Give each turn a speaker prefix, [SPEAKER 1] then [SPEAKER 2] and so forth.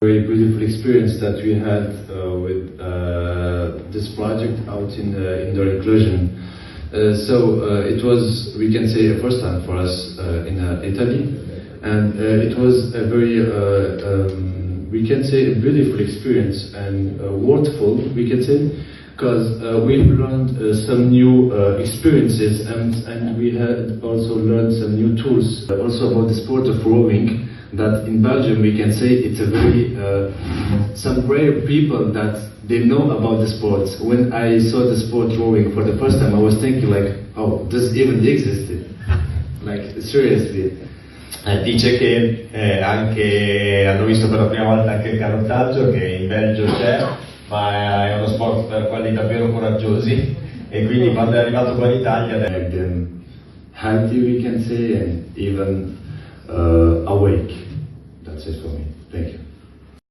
[SPEAKER 1] Very beautiful experience that we had with this project out in the inclusion. It was, we can say, a first time for us in Italy, and it was a very, we can say, a beautiful experience and worthful, we can say, because we've learned some new experiences, and we had also learned some new tools, also about the sport of rowing. That in Belgium we can say it's a very some rare people that they know about the sport. When I saw the sport rowing for the first time, I was thinking like, oh, does it even exist? Like seriously.
[SPEAKER 2] Dice che hanno visto per la prima volta anche il canottaggio, che in Belgio c'è, ma è uno sport per quelli davvero coraggiosi, e quindi quando è arrivato qua in Italia
[SPEAKER 1] Make them healthy, we can say, and even awake. That's it for me. Thank you.